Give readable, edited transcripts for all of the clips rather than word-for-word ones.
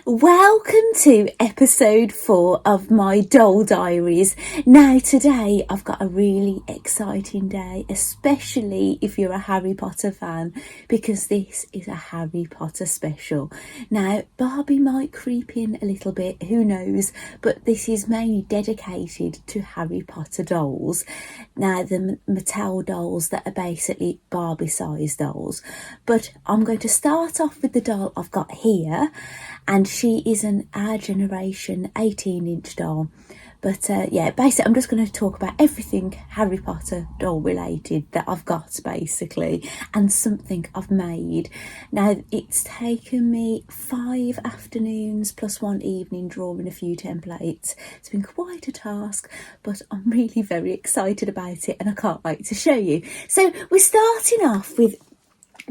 Welcome to episode 4 of my doll diaries. Now today I've got a really exciting day, especially if you're a Harry Potter fan, because this is a Harry Potter special. Now Barbie might creep in a little bit, who knows, but this is mainly dedicated to Harry Potter dolls. Now the Mattel dolls that are basically Barbie sized dolls, but I'm going to start off with the doll I've got here, and she is an Our Generation 18-inch doll. But yeah, basically I'm just going to talk about everything Harry Potter doll related that I've got basically, and something I've made. Now it's taken me 5 afternoons plus 1 evening drawing a few templates. It's been quite a task, but I'm really very excited about it and I can't wait to show you. So we're starting off with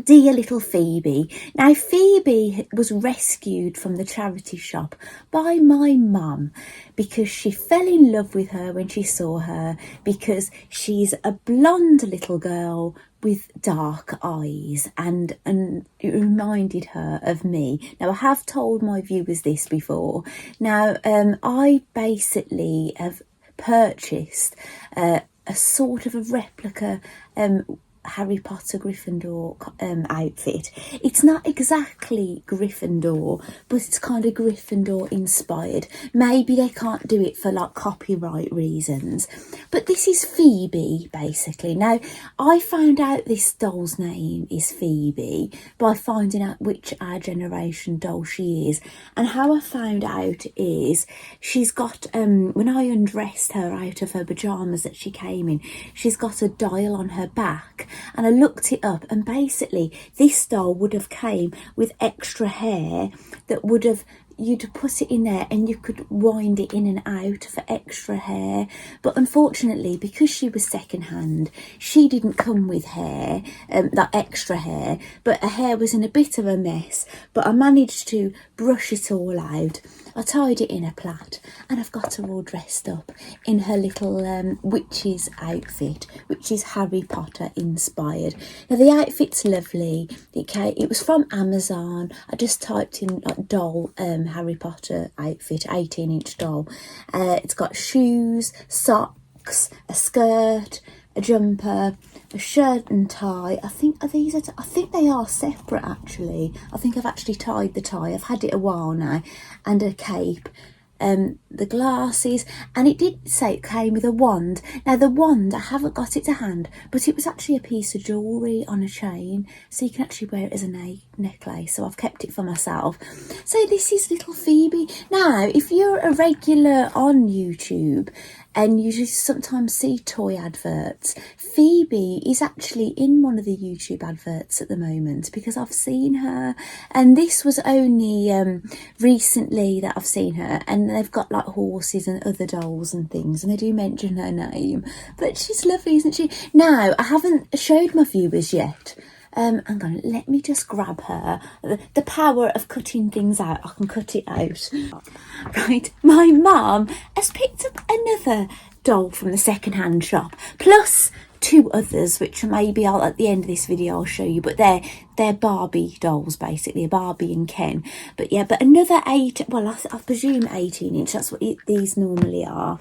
dear little Phoebe. Now Phoebe was rescued from the charity shop by my mum because she fell in love with her when she saw her, because she's a blonde little girl with dark eyes, and it reminded her of me. Now I have told my viewers this before. Now I basically have purchased a sort of a replica Harry Potter Gryffindor outfit. It's not exactly Gryffindor, but it's kind of Gryffindor inspired. Maybe they can't do it for like copyright reasons, but this is Phoebe basically. Now I found out this doll's name is Phoebe by finding out which Our Generation doll she is, and how I found out is she's got when I undressed her out of her pyjamas that she came in, she's got a dial on her back. And I looked it up, and basically this doll would have came with extra hair that would have, you'd put it in there and you could wind it in and out for extra hair. But unfortunately, because she was second hand, she didn't come with hair, that extra hair, but her hair was in a bit of a mess. But I managed to brush it all out. I tied it in a plait, and I've got her all dressed up in her little witch's outfit, which is Harry Potter inspired. Now the outfit's lovely. It was from Amazon. I just typed in like doll Harry Potter outfit, 18-inch doll. It's got shoes, socks, a skirt, a jumper, a shirt and tie. I think they are separate actually. I think I've actually tied the tie. I've had it a while now, and a cape. The glasses, and it did say it came with a wand. Now the wand, I haven't got it to hand, but it was actually a piece of jewellery on a chain, so you can actually wear it as a necklace, so I've kept it for myself. So this is little Phoebe. Now if you're a regular on YouTube and you just sometimes see toy adverts, Phoebe is actually in one of the YouTube adverts at the moment, because I've seen her, and this was only recently that I've seen her, and they've got like horses and other dolls and things, and they do mention her name, but she's lovely, isn't she? Now I haven't showed my viewers yet. Hang on, let me just grab her. The power of cutting things out. I can cut it out. Right, my mum has picked up another doll from the second-hand shop, plus 2 others, which maybe at the end of this video I'll show you, but they're Barbie dolls basically, a Barbie and Ken. But yeah, but another 8, well I presume 18-inch, that's what these normally are.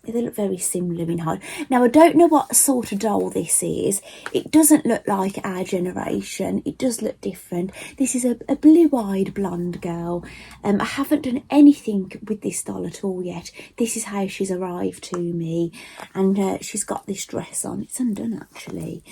They look very similar in height. Now, I don't know what sort of doll this is. It doesn't look like Our Generation. It does look different. This is a blue-eyed blonde girl. I haven't done anything with this doll at all yet. This is how she's arrived to me. And she's got this dress on. It's undone, actually.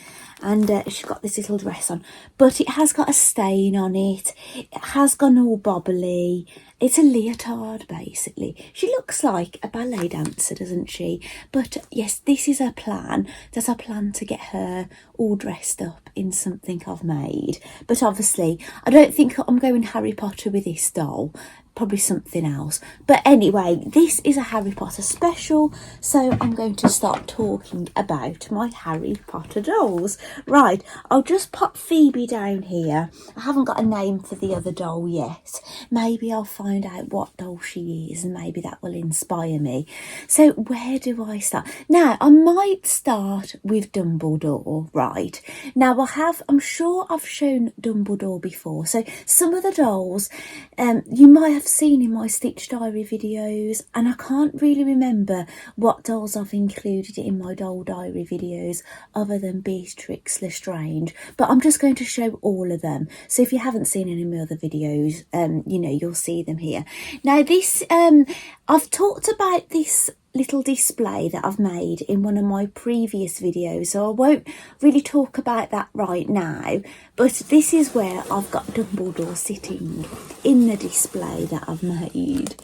And she's got this little dress on. But it has got a stain on it. It has gone all bobbly. It's a leotard, basically. She looks like a ballet dancer, doesn't she? But yes, this is her plan. That I plan to get her all dressed up in something I've made. But obviously, I don't think I'm going Harry Potter with this doll. Probably something else. But anyway, this is a Harry Potter special, so I'm going to start talking about my Harry Potter dolls. Right, I'll just pop Phoebe down here. I haven't got a name for the other doll yet. maybe I'll find out what doll she is, and maybe that will inspire me. So where do I start? Now, I might start with Dumbledore, right? Now, I'm sure I've shown Dumbledore before. So some of the dolls you might have seen in my Stitch Diary videos, and I can't really remember what dolls I've included in my doll diary videos other than Bellatrix Lestrange, but I'm just going to show all of them. So if you haven't seen any of my other videos, you know, you'll see them here. Now this, I've talked about this little display that I've made in one of my previous videos, so I won't really talk about that right now, but this is where I've got Dumbledore sitting in the display that I've made.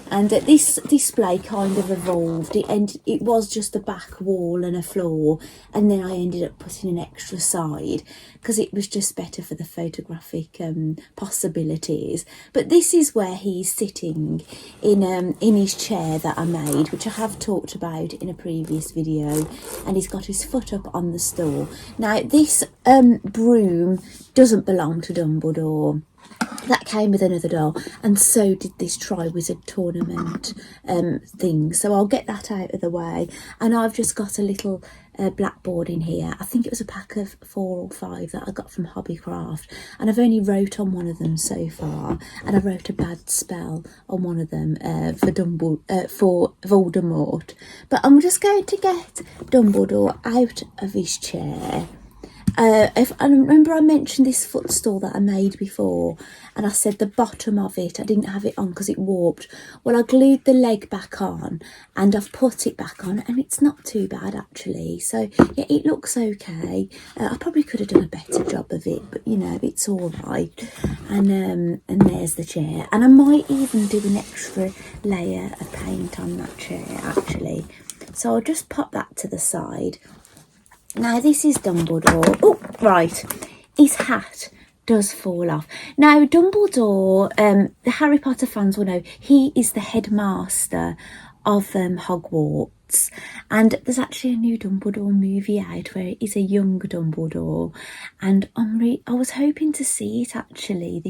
And this display kind of evolved. It was just a back wall and a floor, and then I ended up putting an extra side because it was just better for the photographic possibilities. But this is where he's sitting in his chair that I made, which I have talked about in a previous video, and he's got his foot up on the stool. Now this broom doesn't belong to Dumbledore. That came with another doll, and so did this Triwizard Tournament thing. So I'll get that out of the way. And I've just got a little blackboard in here. I think it was a pack of 4 or 5 that I got from Hobbycraft, and I've only wrote on one of them so far. And I wrote a bad spell on one of them for Voldemort. But I'm just going to get Dumbledore out of his chair. If I remember, I mentioned this footstool that I made before, and I said the bottom of it, I didn't have it on because it warped. Well, I glued the leg back on, and I've put it back on, and it's not too bad actually. So yeah, it looks okay. I probably could have done a better job of it, but you know, it's all right. And there's the chair, and I might even do an extra layer of paint on that chair actually. So I'll just pop that to the side. Now this is Dumbledore. Oh, right. His hat does fall off. Now Dumbledore, the Harry Potter fans will know, he is the headmaster of Hogwarts, and there's actually a new Dumbledore movie out where it is a young Dumbledore, and I was hoping to see it actually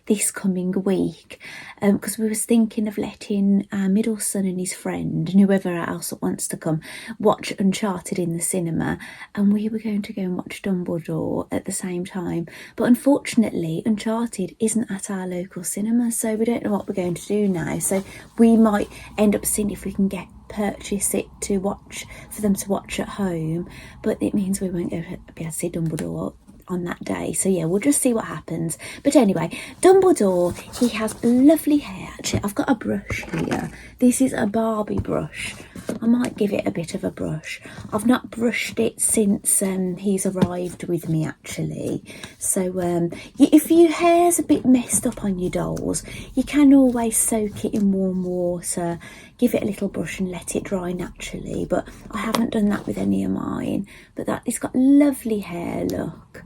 this coming week, because we was thinking of letting our middle son and his friend and whoever else that wants to come watch Uncharted in the cinema, and we were going to go and watch Dumbledore at the same time. But unfortunately Uncharted isn't at our local cinema, so we don't know what we're going to do now. So we might end up seeing if we can purchase it to watch, for them to watch at home, but it means we won't be able to see Dumbledore on that day. So yeah, we'll just see what happens. But anyway, Dumbledore, he has lovely hair. Actually, I've got a brush here. This is a Barbie brush. I might give it a bit of a brush. I've not brushed it since he's arrived with me actually. So if your hair's a bit messed up on your dolls, you can always soak it in warm water, give it a little brush and let it dry naturally. But I haven't done that with any of mine. But that, it's got lovely hair, look.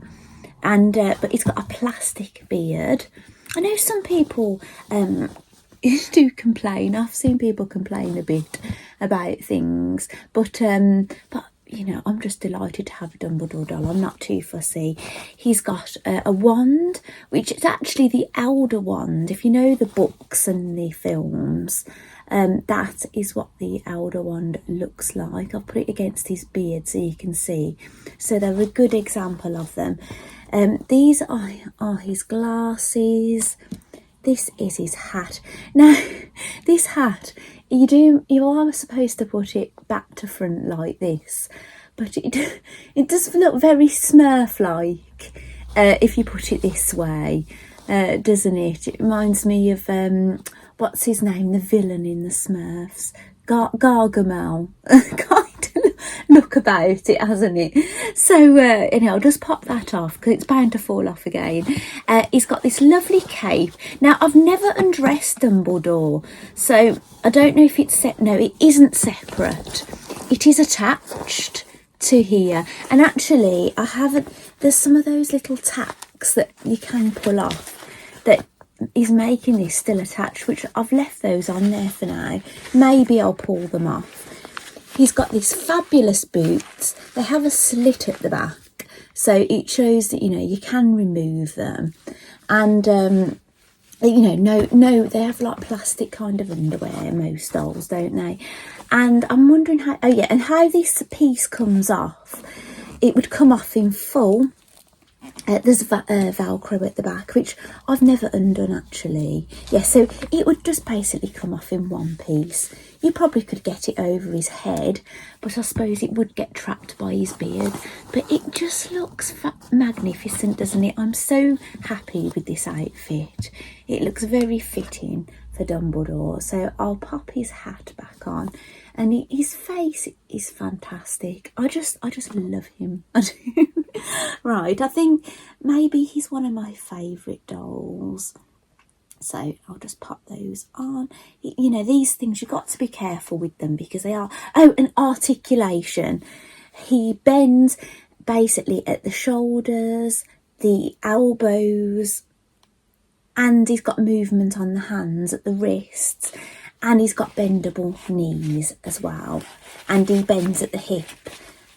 And but it's got a plastic beard. I know some people do complain. I've seen people complain a bit about things, but you know, I'm just delighted to have a Dumbledore doll. I'm not too fussy. He's got a wand, which is actually the Elder Wand. If you know the books and the films, that is what the Elder Wand looks like. I'll put it against his beard so you can see. So they're a good example of them. These are his glasses. This is his hat. Now, this hat, you are supposed to put it back to front like this, but it does look very Smurf-like if you put it this way, doesn't it? It reminds me of what's his name, the villain in the Smurfs, Gargamel. Kind of look about it, hasn't it? So you know, I'll just pop that off because it's bound to fall off again. He's got this lovely cape. Now, I've never undressed Dumbledore, so I don't know if it's no, it isn't separate. It is attached to here, and actually I haven't, there's some of those little tacks that you can pull off that is making this still attached, which I've left those on there for now. Maybe I'll pull them off. He's got these fabulous boots. They have a slit at the back, so it shows that, you know, you can remove them. And you know, no, they have like plastic kind of underwear, most dolls, don't they? And I'm wondering how, oh yeah, and how this piece comes off. It would come off in full. There's Velcro at the back, which I've never undone actually. Yeah, so it would just basically come off in one piece. You probably could get it over his head, but I suppose it would get trapped by his beard. But it just looks magnificent, doesn't it? I'm so happy with this outfit. It looks very fitting for Dumbledore. So I'll pop his hat back on. And his face is fantastic. I just love him. I do. Right, I think maybe he's one of my favourite dolls. So I'll just pop those on. You know, these things, you've got to be careful with them because they are... Oh, and articulation. He bends basically at the shoulders, the elbows, and he's got movement on the hands at the wrists. And he's got bendable knees as well. And he bends at the hip.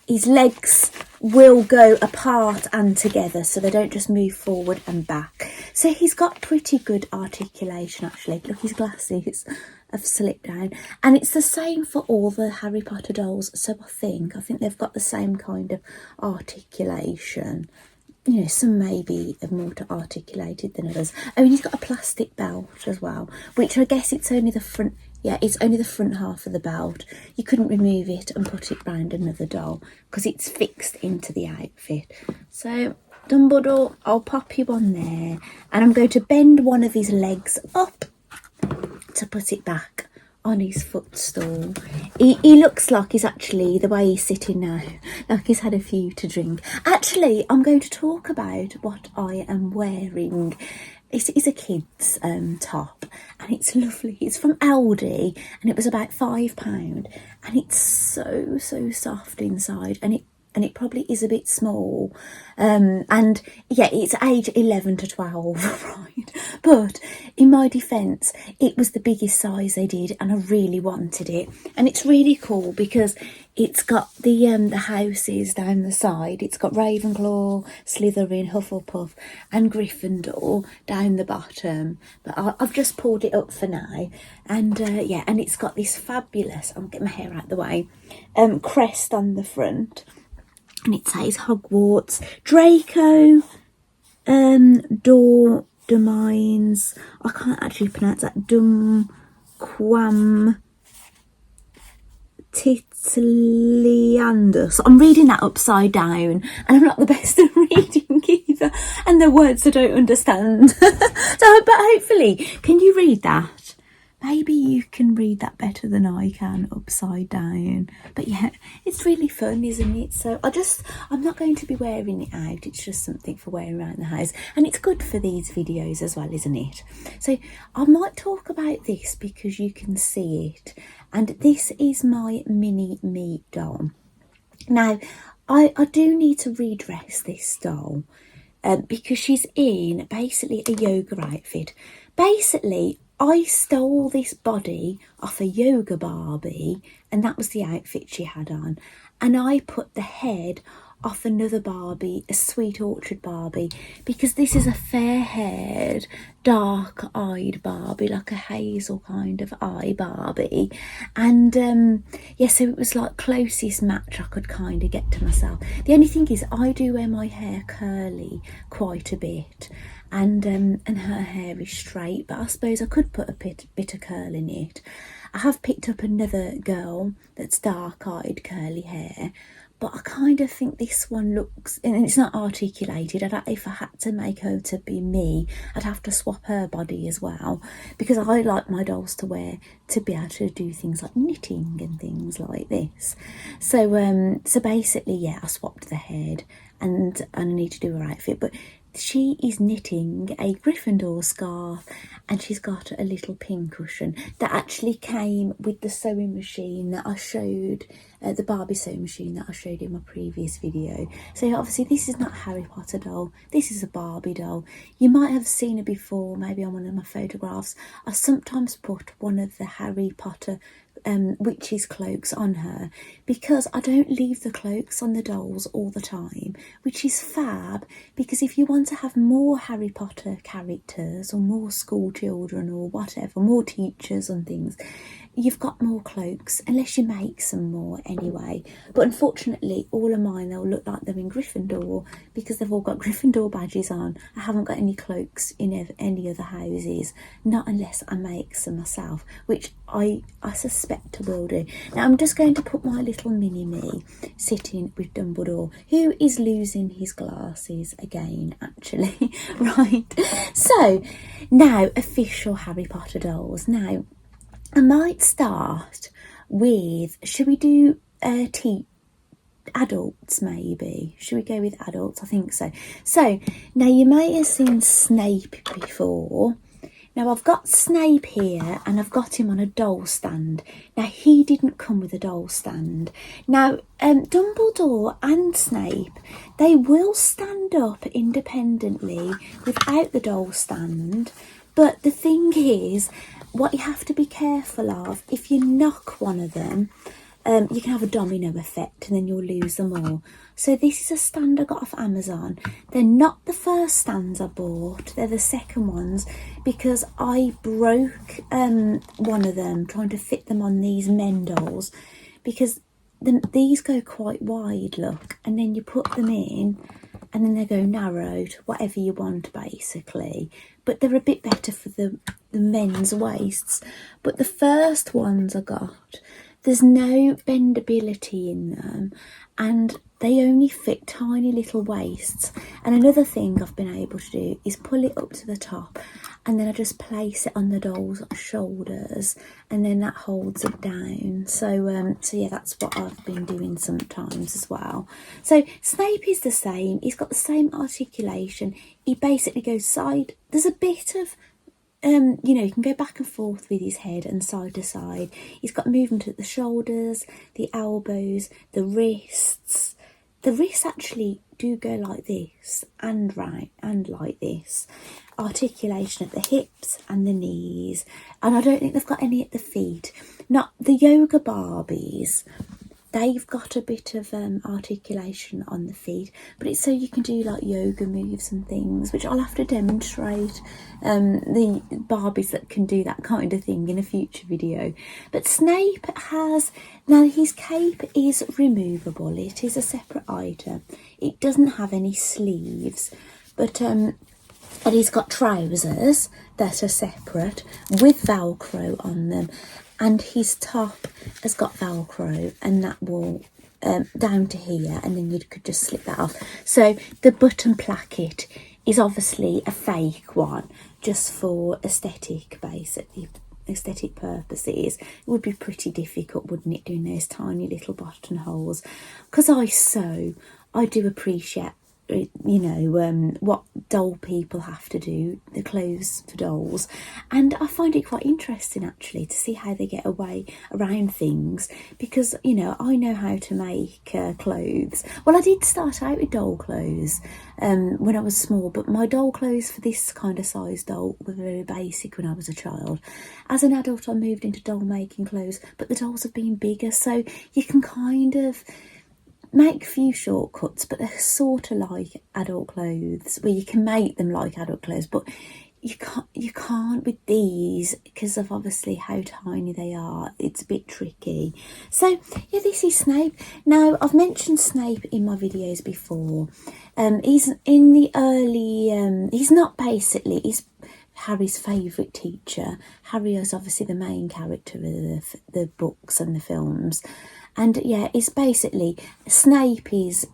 His legs will go apart and together, so they don't just move forward and back. So he's got pretty good articulation, actually. Look, his glasses have slipped down. And it's the same for all the Harry Potter dolls. So I think they've got the same kind of articulation. You know, some maybe are more articulated than others. Oh, and he's got a plastic belt as well, which I guess it's only the front. Yeah, it's only the front half of the belt. You couldn't remove it and put it round another doll because it's fixed into the outfit. So, Dumbledore, I'll pop you on there. And I'm going to bend one of his legs up to put it back on his footstool. He looks like he's actually, the way he's sitting now, like he's had a few to drink. Actually, I'm going to talk about what I am wearing. It's a kid's top, and it's lovely. It's from Aldi, and it was about £5, and it's so soft inside, and it probably is a bit small, and yeah, it's age 11 to 12, right? But in my defence, it was the biggest size they did, and I really wanted it. And it's really cool because it's got the houses down the side. It's got Ravenclaw, Slytherin, Hufflepuff, and Gryffindor down the bottom. But I've just pulled it up for now, and yeah, and it's got this fabulous. I'll get my hair out the way. Crest on the front. And it says Hogwarts, Draco, Dormines. I can't actually pronounce that. Quam Titliander. So I'm reading that upside down, and I'm not the best at reading either. And the words I don't understand. So, but hopefully, can you read that? Maybe you can read that better than I can upside down. But yeah, it's really fun, isn't it? So I'm not going to be wearing it out. It's just something for wearing around the house. And it's good for these videos as well, isn't it? So I might talk about this because you can see it. And this is my mini me doll. Now, I do need to redress this doll because she's in basically a yoga outfit. Basically, I stole this body off a yoga Barbie, and that was the outfit she had on. And I put the head off another Barbie, a Sweet Orchard Barbie, because this is a fair-haired, dark-eyed Barbie, like a hazel kind of eye Barbie. And yeah, so it was like closest match I could kind of get to myself. The only thing is I do wear my hair curly quite a bit. And her hair is straight, but I suppose I could put a bit of curl in it. I have picked up another girl that's dark-eyed curly hair, but I kind of think this one looks, and it's not articulated. If I had to make her to be me, I'd have to swap her body as well, because I like my dolls to wear, to be able to do things like knitting and things like this. So so basically, yeah, I swapped the head, and I need to do her outfit, but she is knitting a Gryffindor scarf, and she's got a little pin cushion that actually came with the sewing machine that I showed, the Barbie sewing machine that I showed in my previous video. So obviously this is not a Harry Potter doll, this is a Barbie doll. You might have seen her before, maybe on one of my photographs. I sometimes put one of the Harry Potter witches' cloaks on her, because I don't leave the cloaks on the dolls all the time, which is fab, because if you want to have more Harry Potter characters or more school children or whatever, more teachers and things, you've got more cloaks, unless you make some more anyway. But unfortunately, all of mine, they'll look like they're in Gryffindor because they've all got Gryffindor badges on. I haven't got any cloaks in any other houses, not unless I make some myself, which I suspect I will do. Now I'm just going to put my little mini-me sitting with Dumbledore, who is losing his glasses again, actually. Right, so now official Harry Potter dolls. Now I might start with, should we do adults maybe? Should we go with adults? I think so. So, now you may have seen Snape before. Now I've got Snape here and I've got him on a doll stand. Now he didn't come with a doll stand. Now Dumbledore and Snape, they will stand up independently without the doll stand. But the thing is, what you have to be careful of, if you knock one of them, you can have a domino effect and then you'll lose them all. So this is a stand I got off Amazon. They're not the first stands I bought, they're the second ones, because I broke one of them trying to fit them on these men dolls, because these go quite wide, look, and then you put them in and then they go narrowed, whatever you want basically. But they're a bit better for the men's waists. But the first ones I got, there's no bendability in them and they only fit tiny little waists. And another thing I've been able to do is pull it up to the top and then I just place it on the doll's shoulders and then that holds it down. So yeah, that's what I've been doing sometimes as well. So Snape is the same. He's got the same articulation. He basically goes side. There's a bit of you know, you can go back and forth with his head and side to side. He's got movement at the shoulders, the elbows, the wrists. The wrists actually do go like this and right and like this. Articulation at the hips and the knees. And I don't think they've got any at the feet. Not the yoga Barbies. They've got a bit of articulation on the feet, but it's so you can do like yoga moves and things, which I'll have to demonstrate the Barbies that can do that kind of thing in a future video. But Snape has, now his cape is removable. It is a separate item. It doesn't have any sleeves, but and he's got trousers that are separate with Velcro on them. And his top has got Velcro and that will down to here, and then you could just slip that off. So the button placket is obviously a fake one, just for aesthetic, basically, aesthetic purposes. It would be pretty difficult, wouldn't it, doing those tiny little buttonholes? Because I do appreciate, you know, what doll people have to do, the clothes for dolls, and I find it quite interesting actually to see how they get away around things, because you know, I know how to make clothes. Well, I did start out with doll clothes when I was small, but my doll clothes for this kind of size doll were very basic when I was a child. As an adult I moved into doll making clothes, but the dolls have been bigger, so you can kind of make a few shortcuts, but they're sort of like adult clothes, where you can make them like adult clothes, but you can't with these because of obviously how tiny they are. It's a bit tricky. So yeah, this is Snape. Now I've mentioned Snape in my videos before. He's in the early he's not basically, he's Harry's favourite teacher. Harry is obviously the main character of the books and the films. And yeah, it's basically, Snape is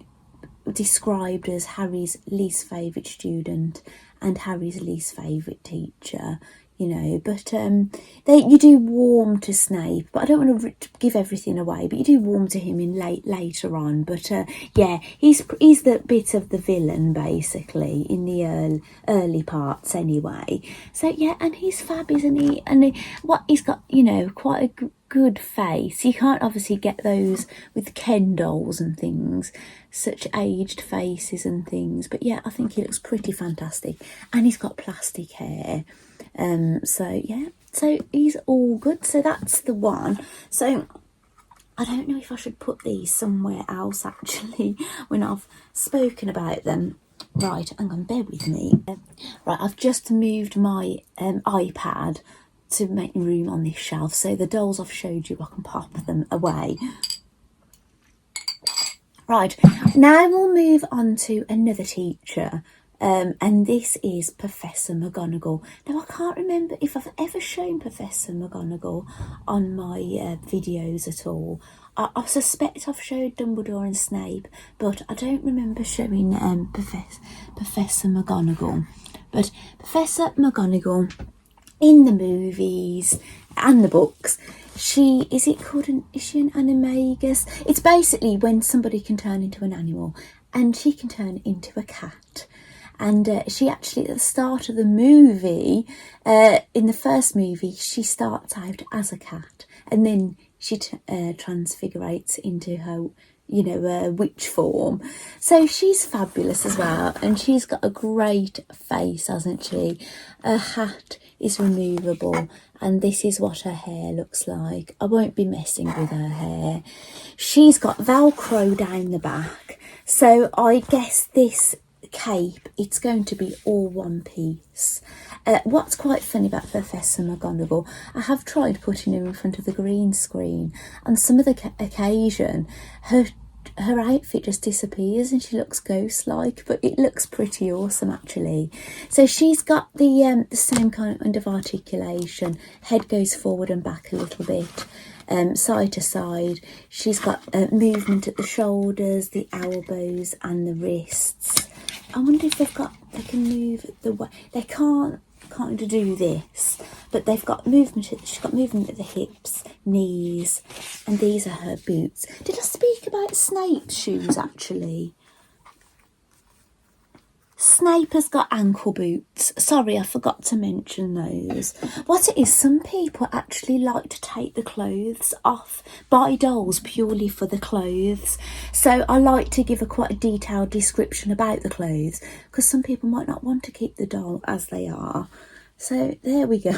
described as Harry's least favourite student and Harry's least favourite teacher, you know. But you do warm to Snape, but I don't want to give everything away, but you do warm to him in later on. But yeah, he's the bit of the villain basically in the early parts anyway. So yeah, and he's fab, isn't he? And he's got, you know, quite a good face. You can't obviously get those with Ken dolls and things, such aged faces and things, but yeah, I think he looks pretty fantastic, and he's got plastic hair. So yeah, So he's all good. So that's the one. So I don't know if I should put these somewhere else actually when I've spoken about them. Right, hang on, bear with me. Right, I've just moved my iPad to make room on this shelf. So the dolls I've showed you, I can pop them away. Right, now we'll move on to another teacher. And this is Professor McGonagall. Now, I can't remember if I've ever shown Professor McGonagall on my videos at all. I suspect I've showed Dumbledore and Snape, but I don't remember showing Professor McGonagall. But Professor McGonagall, in the movies and the books, is she an animagus? It's basically when somebody can turn into an animal, and she can turn into a cat. And she actually, at the start of the movie, in the first movie, she starts out as a cat, and then she transfigurates into her, witch form. So she's fabulous as well, and she's got a great face, hasn't she? Her hat is removable, and this is what her hair looks like. I won't be messing with her hair. She's got Velcro down the back, so I guess this cape, it's going to be all one piece. What's quite funny about Professor McGonagall, I have tried putting her in front of the green screen, and some of the occasion her outfit just disappears and she looks ghost-like, but it looks pretty awesome actually. So she's got the same kind of articulation. Head goes forward and back a little bit, side to side. She's got movement at the shoulders, the elbows and the wrists. I wonder if they can move the way. They can't do this, but they've got movement. She's got movement at the hips, knees, and these are her boots. Did I speak about Snape's shoes actually? Snape has got ankle boots. Sorry, I forgot to mention those. What it is, some people actually like to take the clothes off, buy dolls purely for the clothes. So I like to give quite a detailed description about the clothes, because some people might not want to keep the doll as they are. So there we go.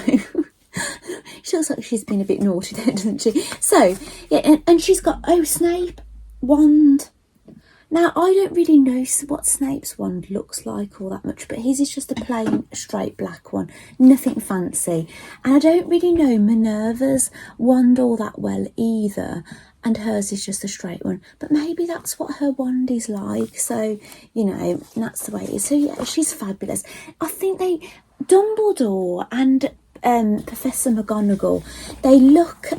She looks like she's been a bit naughty there, doesn't she? So, yeah, and she's got, Snape, wand. Now, I don't really know what Snape's wand looks like all that much, but his is just a plain, straight black one. Nothing fancy. And I don't really know Minerva's wand all that well either. And hers is just a straight one. But maybe that's what her wand is like. So, that's the way it is. So, yeah, she's fabulous. I think Dumbledore and Professor McGonagall, they look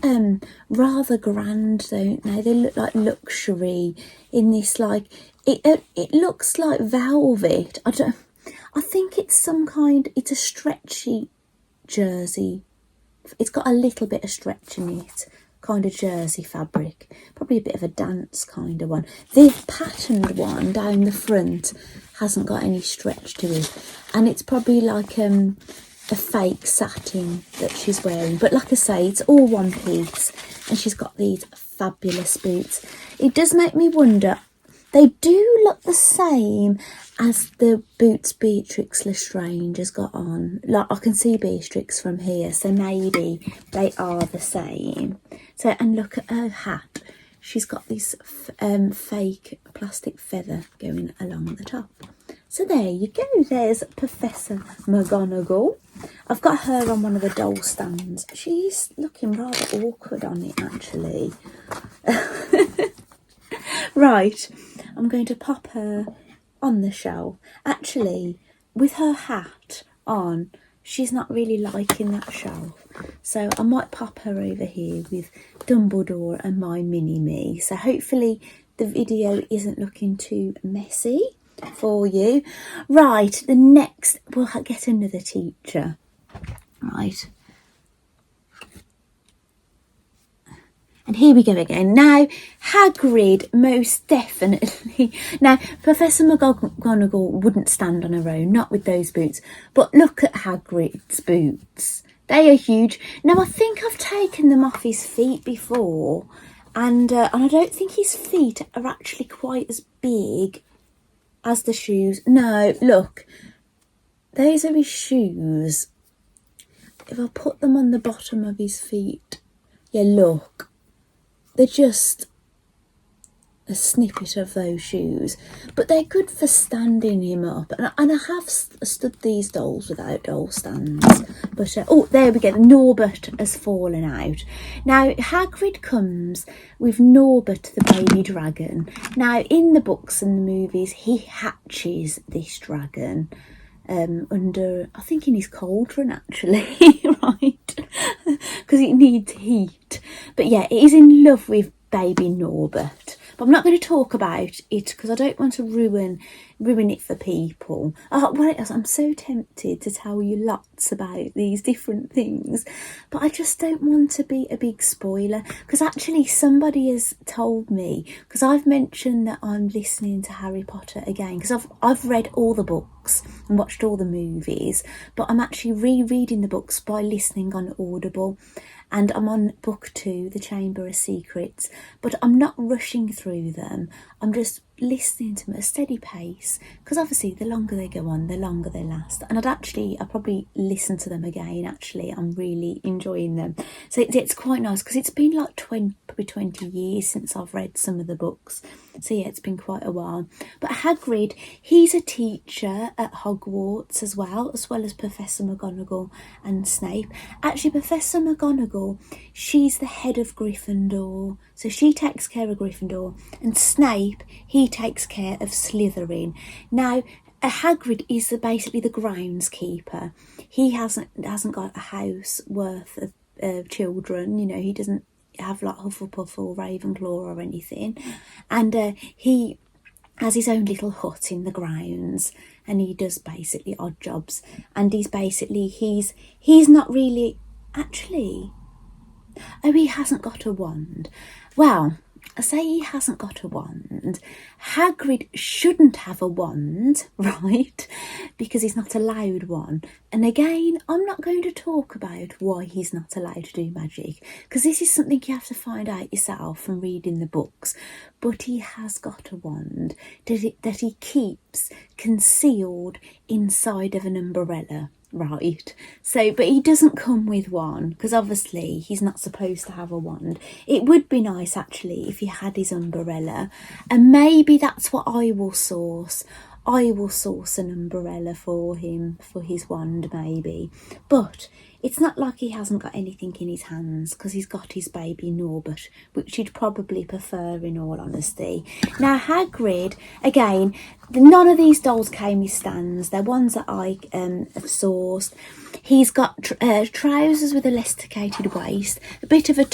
rather grand, don't they? They look like luxury in this, like it looks like velvet. I think it's it's a stretchy jersey. It's got a little bit of stretch in it, kind of jersey fabric, probably a bit of a dance kind of one. The patterned one down the front hasn't got any stretch to it, and it's probably like a fake satin that she's wearing, but like I say, it's all one piece, and she's got these fabulous boots. It does make me wonder, they do look the same as the boots Bellatrix Lestrange has got on. Like, I can see Bellatrix from here, so maybe they are the same. So, and look at her hat. She's got this fake plastic feather going along the top. So there you go, there's Professor McGonagall. I've got her on one of the doll stands. She's looking rather awkward on it, actually. Right, I'm going to pop her on the shelf. Actually, with her hat on, she's not really liking that shelf. So I might pop her over here with Dumbledore and my mini-me. So hopefully the video isn't looking too messy for you. Right, the next, we'll get another teacher. Right. And here we go again. Now, Hagrid, most definitely. Now, Professor McGonagall wouldn't stand on her own, not with those boots. But look at Hagrid's boots. They are huge. Now, I think I've taken them off his feet before. And I don't think his feet are actually quite as big as the shoes. No, look. Those are his shoes. if I put them on the bottom of his feet, yeah, look, they're just a snippet of those shoes, but they're good for standing him up. And I have stood these dolls without doll stands, but oh, there we go. Norbert has fallen out. Now Hagrid comes with Norbert the baby dragon. Now in the books and the movies, he hatches this dragon under, I think, in his cauldron actually, right? Because it needs heat. But yeah, it is in love with baby Norbert. But I'm not going to talk about it because I don't want to ruin it for people. Oh, well, I'm so tempted to tell you lots about these different things, but I just don't want to be a big spoiler, because actually somebody has told me, because I've mentioned that I'm listening to Harry Potter again, because I've read all the books and watched all the movies, but I'm actually rereading the books by listening on Audible. And I'm on book 2, The Chamber of Secrets, but I'm not rushing through them. I'm just listening to them at a steady pace, because obviously the longer they go on, the longer they last. And I'll probably listen to them again. Actually, I'm really enjoying them. So it's quite nice, because it's been like probably 20 years since I've read some of the books. So yeah, it's been quite a while. But Hagrid, he's a teacher at Hogwarts as well as Professor McGonagall and Snape. Actually, Professor McGonagall, she's the head of Gryffindor, so she takes care of Gryffindor, and Snape, he takes care of Slytherin. Now Hagrid is basically the groundskeeper. He hasn't got a house worth of children, you know. He doesn't have like Hufflepuff or Ravenclaw or anything, and he has his own little hut in the grounds, and he does basically odd jobs. And he's not really actually. Oh, he hasn't got a wand. Well, I say he hasn't got a wand. Hagrid shouldn't have a wand, right? Because he's not allowed one. And again, I'm not going to talk about why he's not allowed to do magic, because this is something you have to find out yourself from reading the books. But he has got a wand that he keeps concealed inside of an umbrella. Right, so, but he doesn't come with one, because obviously he's not supposed to have a wand. It would be nice actually if he had his umbrella, and maybe that's what I will source. I will source an umbrella for him, for his wand maybe. But it's not like he hasn't got anything in his hands, because he's got his baby Norbert, which he'd probably prefer in all honesty. Now Hagrid, again, none of these dolls came with stands. They're ones that I have sourced. He's got trousers with elasticated waist, a bit of a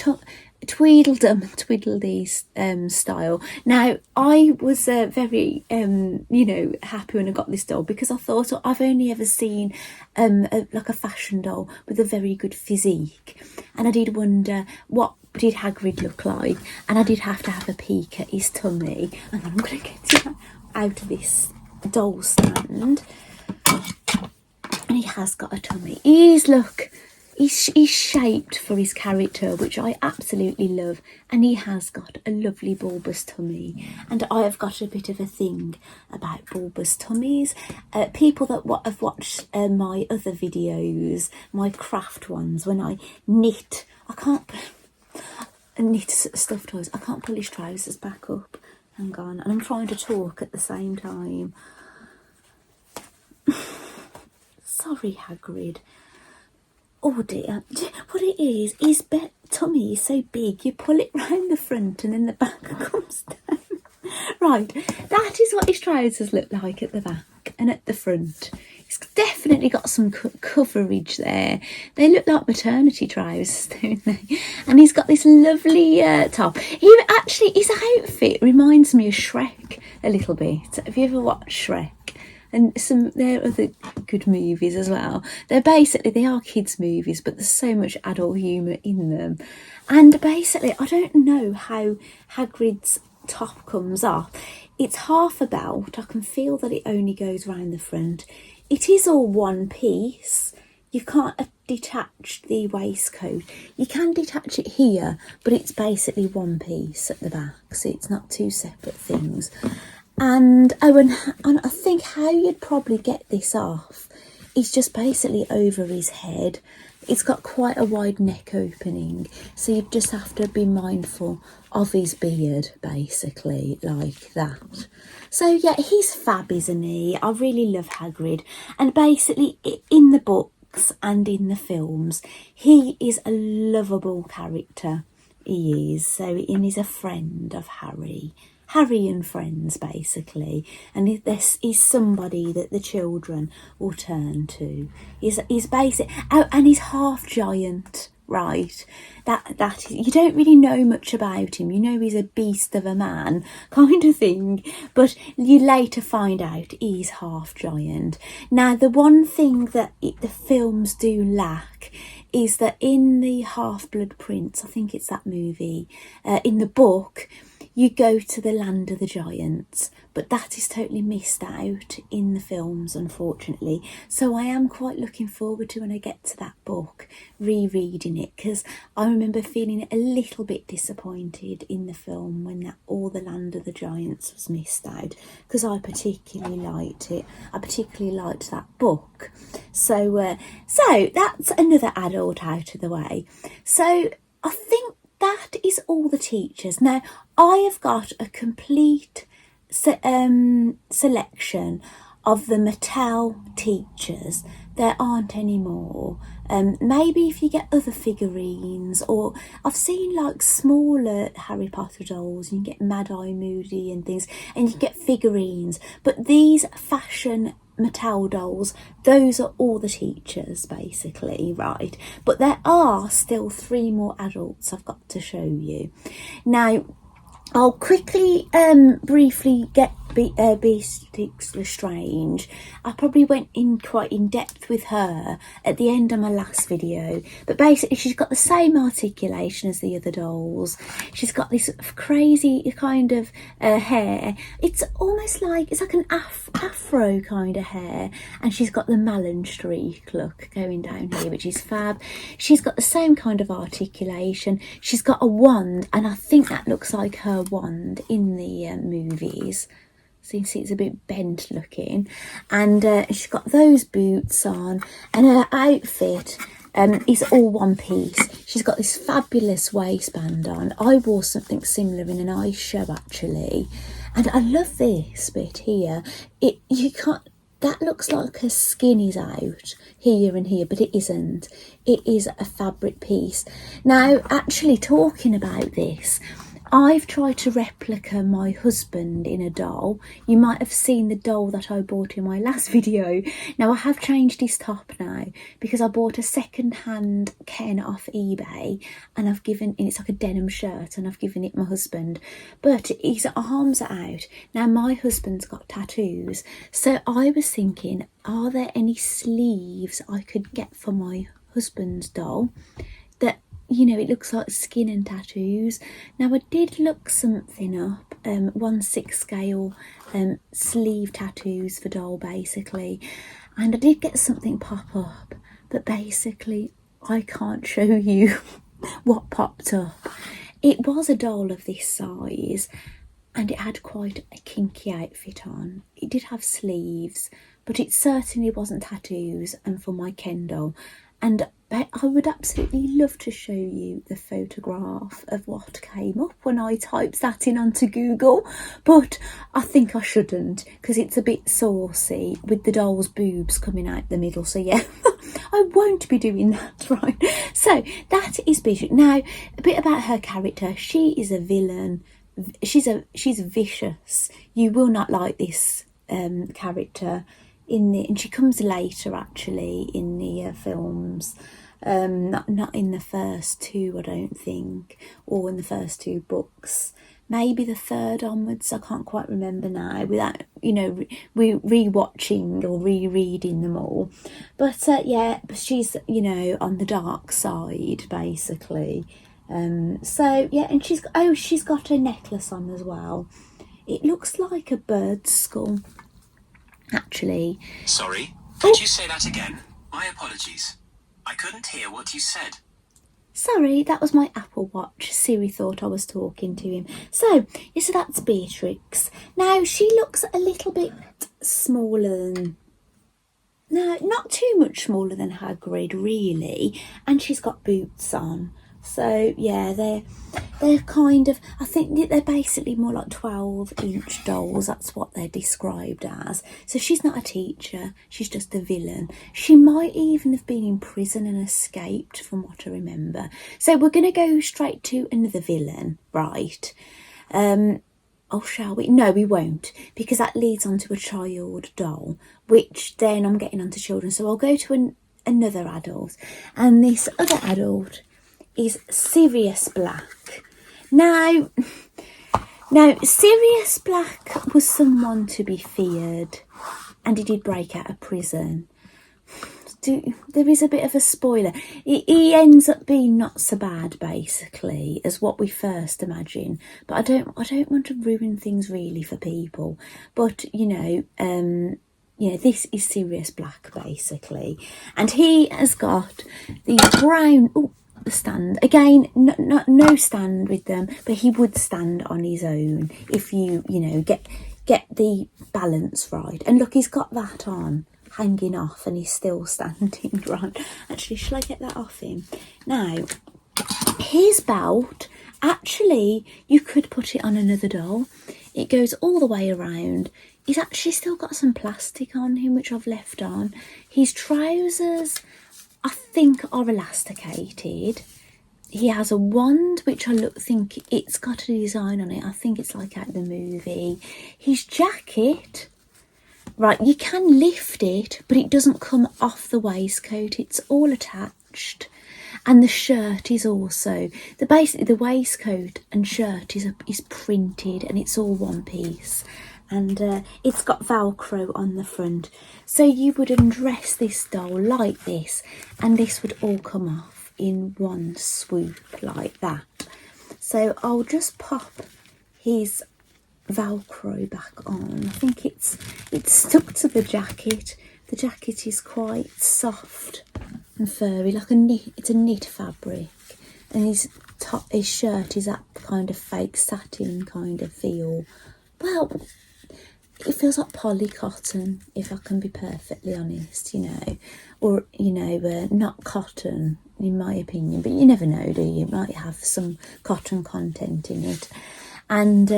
Tweedledum Twiddledee style. Now I was very happy when I got this doll, because I thought I've only ever seen like a fashion doll with a very good physique, and I did wonder what did Hagrid look like, and I did have to have a peek at his tummy. And I'm going to get it out of this doll stand, and he has got a tummy. He's shaped for his character, which I absolutely love, and he has got a lovely bulbous tummy. And I have got a bit of a thing about bulbous tummies. People that have watched my other videos, my craft ones, when I knit, knit stuffed toys, I can't pull his trousers back up. Hang on, and I'm trying to talk at the same time. Sorry, Hagrid. Oh dear, what it is, his tummy is so big, you pull it round the front and then the back comes down. Right, that is what his trousers look like at the back and at the front. He's definitely got some coverage there. They look like maternity trousers, don't they? And he's got this lovely top. His outfit reminds me of Shrek a little bit. Have you ever watched Shrek? And there are other good movies as well. They are kids' movies, but there's so much adult humour in them. And basically, I don't know how Hagrid's top comes off. It's half a belt. I can feel that it only goes round the front. It is all one piece. You can't detach the waistcoat. You can detach it here, but it's basically one piece at the back, so it's not two separate things. And I think how you'd probably get this off is just basically over his head. it's got quite a wide neck opening, so you just have to be mindful of his beard, basically, like that. So yeah, he's fab, isn't he? I really love Hagrid, and basically in the books and in the films, he is a lovable character. He is. So, and he's a friend of Harry and friends, basically, and this is somebody that the children will turn to. He's basic. Oh, and he's half giant, right? That you don't really know much about him. You know he's a beast of a man, kind of thing, but you later find out he's half giant. Now, the one thing that the films do lack is that in the Half-Blood Prince, I think it's that movie, in the book, you go to the land of the giants, but that is totally missed out in the films, unfortunately. So I am quite looking forward to, when I get to that book, rereading it, because I remember feeling a little bit disappointed in the film when all the land of the giants was missed out, because I particularly liked it. I particularly liked that book. So that's another adult out of the way. So I think that is all the teachers. Now, I have got a complete selection of the Mattel teachers. There aren't any more. Maybe if you get other figurines, or I've seen like smaller Harry Potter dolls, you can get Mad Eye Moody and things, and you can get figurines. But these fashion Mattel dolls, those are all the teachers, basically, right? But there are still 3 more adults I've got to show you. Now, I'll quickly briefly get Bellatrix Lestrange. I probably went in quite in depth with her at the end of my last video, but basically she's got the same articulation as the other dolls. She's got this crazy kind of hair. It's almost like, it's like an afro kind of hair, and she's got the Malin streak look going down here, which is fab. She's got the same kind of articulation. She's got a wand, and I think that looks like her wand in the movies. So you can see it's a bit bent looking, and she's got those boots on, and her outfit is all one piece. She's got this fabulous waistband on. I wore something similar in an ice show, actually, and I love this bit here. That looks like her skin is out here and here, but it isn't. It is a fabric piece. Now, actually, talking about this, I've tried to replica my husband in a doll. You might have seen the doll that I bought in my last video. Now, I have changed his top now, because I bought a second-hand Ken off eBay, and it's like a denim shirt, and I've given it my husband. But his arms are out. Now, my husband's got tattoos, so I was thinking, are there any sleeves I could get for my husband's doll that, you know, it looks like skin and tattoos. Now, I did look something up, 1/6 scale sleeve tattoos for doll, basically, and I did get something pop up, but basically I can't show you what popped up. It was a doll of this size, and it had quite a kinky outfit on. It did have sleeves, but it certainly wasn't tattoos and for my Ken doll. And I would absolutely love to show you the photograph of what came up when I typed that in onto Google, but I think I shouldn't, because it's a bit saucy with the doll's boobs coming out the middle. So yeah, I won't be doing that, right? So that is Beatrix. Now, a bit about her character. She is a villain. She's vicious. You will not like this character. And she comes later, actually, in the films, not in the first 2, I don't think, or in the first 2 books, maybe the 3rd onwards. I can't quite remember now, without, you know, re-watching or rereading them all. But yeah, she's, you know, on the dark side, basically. So yeah, and she's got a necklace on as well. It looks like a bird's skull, actually. Sorry, could you say that again? My apologies. I couldn't hear what you said. Sorry, that was my Apple Watch. Siri thought I was talking to him. So that's Beatrix. Now, she looks a little bit smaller than No, not too much smaller than Hagrid, really. And she's got boots on. So, yeah, they're kind of, I think they're basically more like 12-inch dolls. That's what they're described as. So she's not a teacher. She's just a villain. She might even have been in prison and escaped, from what I remember. So we're going to go straight to another villain, right? Oh, shall we? No, we won't, because that leads on to a child doll, which then I'm getting onto children. So I'll go to another adult. And this other adult is Sirius Black. Now, Sirius Black was someone to be feared, and he did break out of prison. There is a bit of a spoiler. He ends up being not so bad, basically, as what we first imagine. But I don't want to ruin things really for people. But this is Sirius Black, basically, and he has got the brown. The stand again, no stand with them, but he would stand on his own if you get the balance right. And look, he's got that on hanging off and he's still standing right. Actually, shall I get that off him now? His belt, actually, you could put it on another doll. It goes all the way around. He's actually still got some plastic on him, which I've left on. His trousers, I think, are elasticated. He has a wand, which I think it's got a design on it. I think it's like out of the movie. His jacket, right, you can lift it, but it doesn't come off the waistcoat. It's all attached. And the shirt is also, basically the waistcoat and shirt is printed, and it's all one piece. And it's got Velcro on the front. So you would undress this doll like this, and this would all come off in one swoop like that. So I'll just pop his Velcro back on. I think it's stuck to the jacket. The jacket is quite soft and furry, like it's a knit fabric. And his shirt is that kind of fake satin kind of feel. Well, it feels like poly cotton, if I can be perfectly honest, or not cotton in my opinion, but you never know, do you? It might have some cotton content in it, and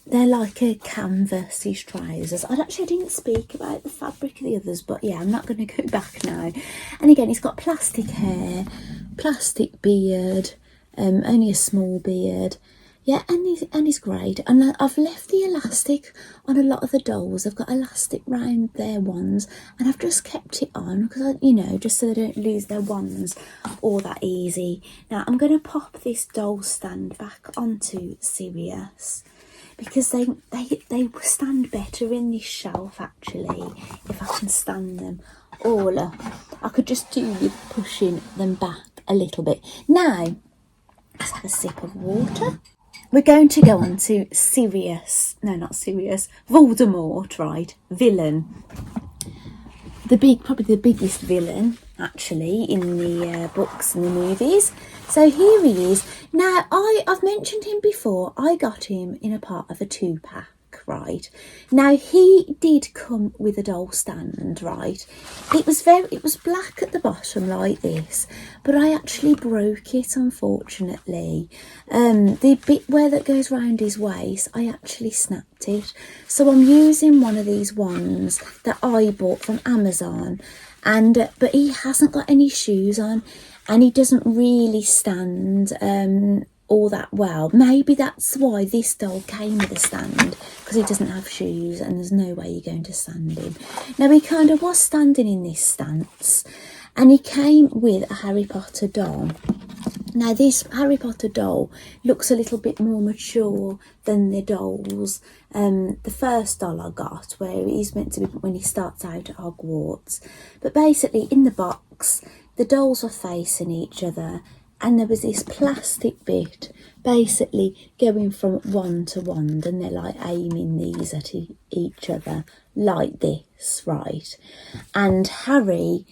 they're like a canvas, these trousers. I didn't speak about the fabric of the others, but yeah, I'm not going to go back now. And again, it's got plastic hair, plastic beard, only a small beard. Yeah, and he's great. And I've left the elastic on a lot of the dolls. I've got elastic round their wands, and I've just kept it on because, just so they don't lose their wands all that easy. Now, I'm going to pop this doll stand back onto Sirius, because they stand better in this shelf, actually, if I can stand them all up. I could just do with pushing them back a little bit. Now, let's have a sip of water. We're going to go on to Voldemort, right? Villain. Probably the biggest villain, actually, in the books and the movies. So here he is. Now, I've mentioned him before. I got him in a part of a 2-pack, right? Now, he did come with a doll stand, right? It was black at the bottom like this, but I actually broke it, unfortunately. The bit where that goes round his waist, I actually snapped it. So I'm using one of these ones that I bought from Amazon, and but he hasn't got any shoes on, and he doesn't really stand all that well. Maybe that's why this doll came with a stand, because he doesn't have shoes and there's no way you're going to stand him. Now, he kind of was standing in this stance, and he came with a Harry Potter doll. Now, this Harry Potter doll looks a little bit more mature than the dolls. The first doll I got, where he's meant to be when he starts out at Hogwarts. But basically, in the box, the dolls were facing each other, and there was this plastic bit basically going from wand to wand, and they're like aiming these at each other like this, right? And Harry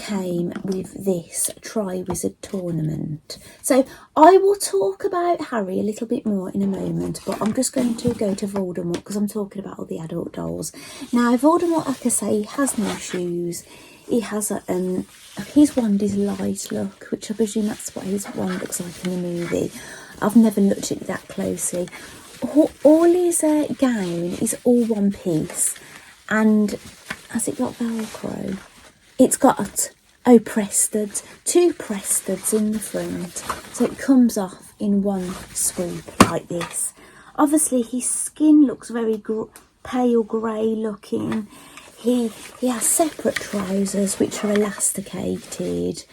came with this Triwizard Tournament. So I will talk about Harry a little bit more in a moment, but I'm just going to go to Voldemort because I'm talking about all the adult dolls. Now, Voldemort, like I say, he has no shoes. He has a, his wand is light, look, which I presume that's what his wand looks like in the movie. I've never looked at it that closely. All his gown is all one piece, and has it got Velcro? It's got, oh, Prestuds, 2 Prestuds in the front, so it comes off in one swoop like this. Obviously his skin looks very pale grey looking. He has separate trousers which are elasticated,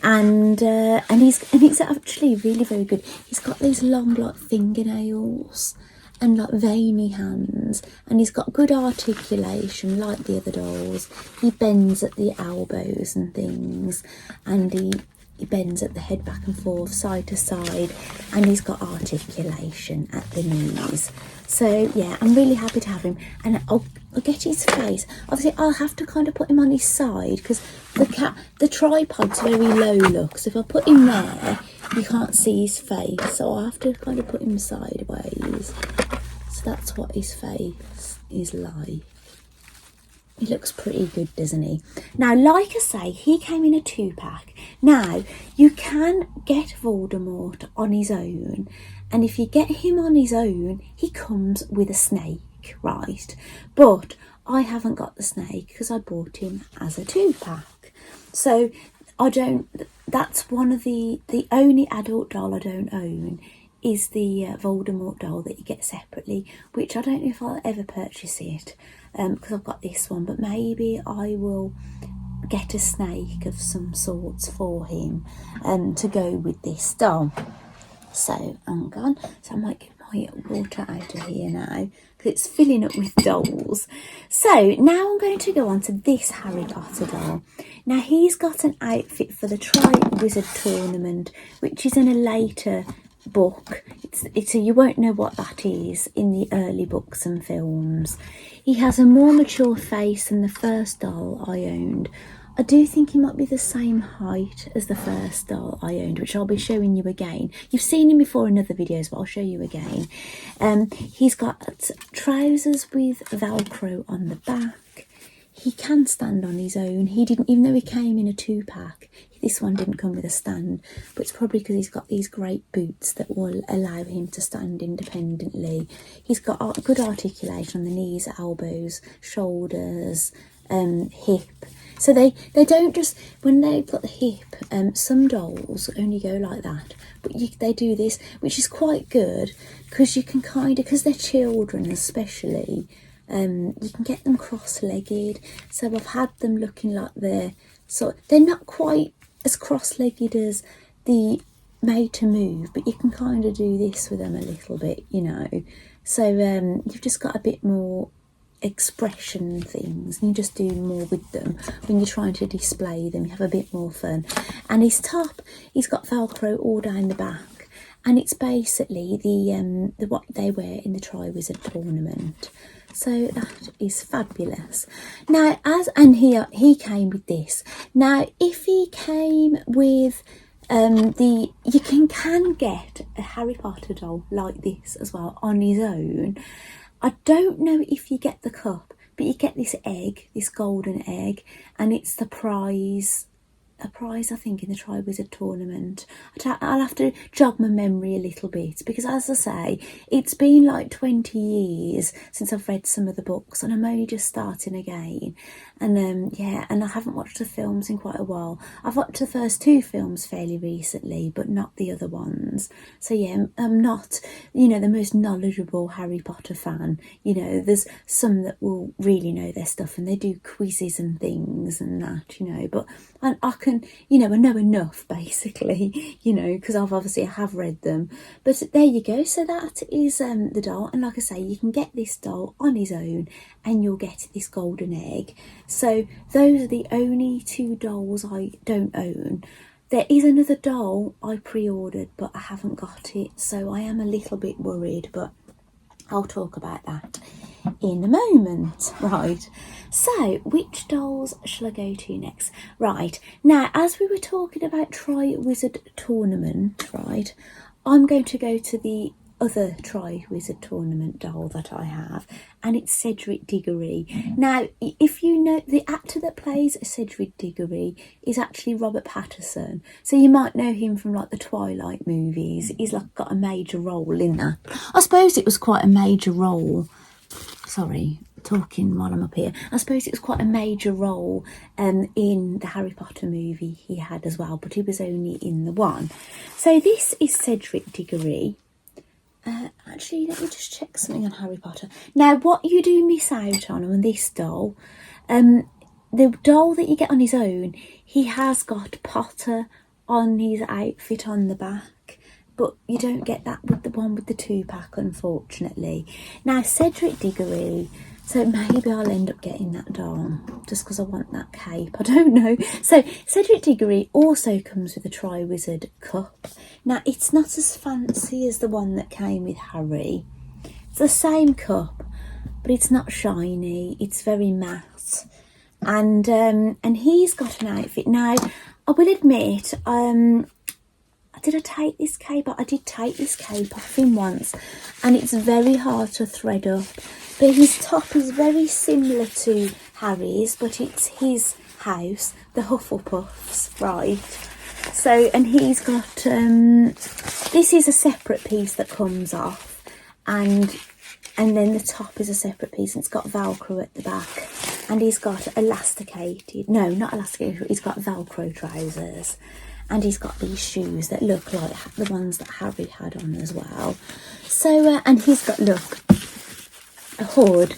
and he's actually really very good. He's got these long like fingernails and like veiny hands, and he's got good articulation like the other dolls. He bends at the elbows and things, and he bends at the head back and forth, side to side, and he's got articulation at the knees. So yeah, I'm really happy to have him, and I'll get his face. Obviously I'll have to kind of put him on his side because the tripod's very low, look, so if I put him there you can't see his face, so I'll have to kind of put him sideways. So that's what his face is like. He looks pretty good, doesn't he? Now, like I say, he came in a 2-pack. Now, you can get Voldemort on his own, and if you get him on his own, he comes with a snake, right? But I haven't got the snake because I bought him as a 2-pack. So I don't, that's one of the only adult doll I don't own is the Voldemort doll that you get separately, which I don't know if I'll ever purchase it because I've got this one, but maybe I will get a snake of some sorts for him to go with this doll. So I'm gone. So I might get my water out of here now because it's filling up with dolls. So now I'm going to go on to this Harry Potter doll. Now he's got an outfit for the Triwizard Tournament, which is in a later book. It's you won't know what that is in the early books and films. He has a more mature face than the first doll I owned. I do think he might be the same height as the first doll I owned, which I'll be showing you again. You've seen him before in other videos, but I'll show you again. He's got trousers with Velcro on the back. He can stand on his own. He didn't, even though he came in a 2-pack, this one didn't come with a stand, but it's probably because he's got these great boots that will allow him to stand independently. He's got good articulation on the knees, elbows, shoulders, hip. So they don't just, when they've got the hip, some dolls only go like that, but they do this, which is quite good because you can kind of, because they're children especially, you can get them cross-legged. So I've had them looking like they're not quite as cross-legged as the Made to Move, but you can kind of do this with them a little bit, you know. So you've just got a bit more expression things, and you just do more with them when you're trying to display them. You have a bit more fun. And his top, he's got Velcro all down the back, and it's basically the what they wear in the Triwizard Tournament. So that is fabulous. Now, he came with this. Now, if he came with you can get a Harry Potter doll like this as well on his own. I don't know if you get the cup, but you get this egg, this golden egg, and it's the prize. A prize, I think, in the Triwizard Tournament. I'll have to jog my memory a little bit because, as I say, it's been like 20 years since I've read some of the books, and I'm only just starting again. And yeah, and I haven't watched the films in quite a while. I've watched the first 2 films fairly recently, but not the other ones. So yeah, I'm not, you know, the most knowledgeable Harry Potter fan. You know, there's some that will really know their stuff, and they do quizzes and things and that, you know. But I can, you know, I know enough basically, you know, because I have read them. But there you go. So that is the doll, and like I say, you can get this doll on his own, and you'll get this golden egg. So those are the only 2 dolls I don't own. There is another doll I pre-ordered, but I haven't got it, so I am a little bit worried, but I'll talk about that in a moment. Right, so which dolls shall I go to next? Right, now as we were talking about Tri-Wizard Tournament, right, I'm going to go to the other Tri-Wizard Tournament doll that I have, and it's Cedric Diggory. Now, if you know, the actor that plays Cedric Diggory is actually Robert Pattinson, so you might know him from like the Twilight movies. He's like got a major role in that. I suppose it was quite a major role. Sorry, talking while I'm up here. I suppose it was quite a major role in the Harry Potter movie he had as well, but he was only in the one. So this is Cedric Diggory. Actually, let me just check something on Harry Potter. Now, what you do miss out on this doll, the doll that you get on his own, he has got Potter on his outfit on the back, but you don't get that with the one with the 2-pack, unfortunately. Now, Cedric Diggory, so maybe I'll end up getting that doll just because I want that cape. I don't know. So Cedric Diggory also comes with a Tri-Wizard cup. Now, it's not as fancy as the one that came with Harry. It's the same cup, but it's not shiny. It's very matte. And he's got an outfit. Now, I will admit, did I take this cape off? I did take this cape off him once, and it's very hard to thread up. But his top is very similar to Harry's, but it's his house, the Hufflepuffs, right? So, and he's got, this is a separate piece that comes off, and then the top is a separate piece, and it's got Velcro at the back, and he's got elasticated, no, not elasticated, he's got Velcro trousers, and he's got these shoes that look like the ones that Harry had on as well. So, and he's got, look, a hood,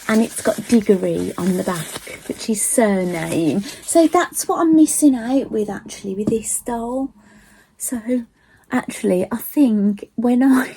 and it's got Diggory on the back, which is surname. So that's what I'm missing out with, actually, with this doll. So actually, I think when I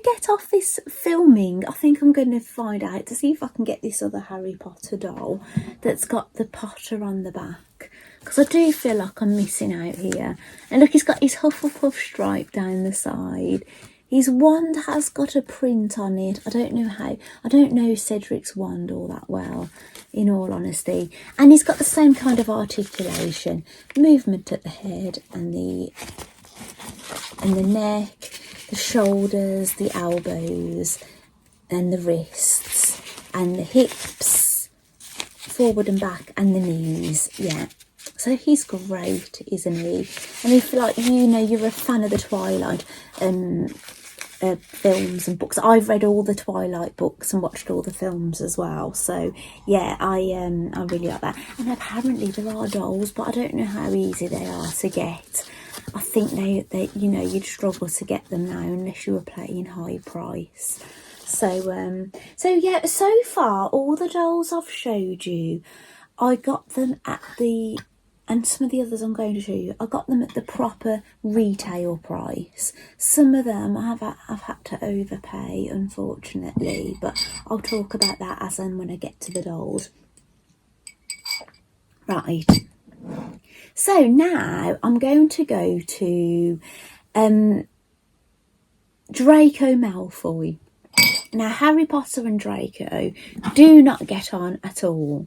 get off this filming, I think I'm going to find out to see if I can get this other Harry Potter doll that's got the Potter on the back, because I do feel like I'm missing out here. And look, he's got his Hufflepuff stripe down the side. His wand has got a print on it. I don't know Cedric's wand all that well, in all honesty. And he's got the same kind of articulation, movement at the head and the neck, the shoulders, the elbows, and the wrists, and the hips, forward and back, and the knees. Yeah. So he's great, isn't he? And if, like, you know, you're a fan of the Twilight films and books, I've read all the Twilight books and watched all the films as well. So yeah, I really like that. And apparently there are dolls, but I don't know how easy they are to get. I think they you know, you'd struggle to get them now unless you were paying high price. So yeah, so far all the dolls I've showed you, I got them at the, and some of the others I'm going to show you, I got them at the proper retail price. Some of them I've had to overpay, unfortunately, but I'll talk about that as and when I get to the dolls. Right. So now I'm going to go to Draco Malfoy. Now, Harry Potter and Draco do not get on at all.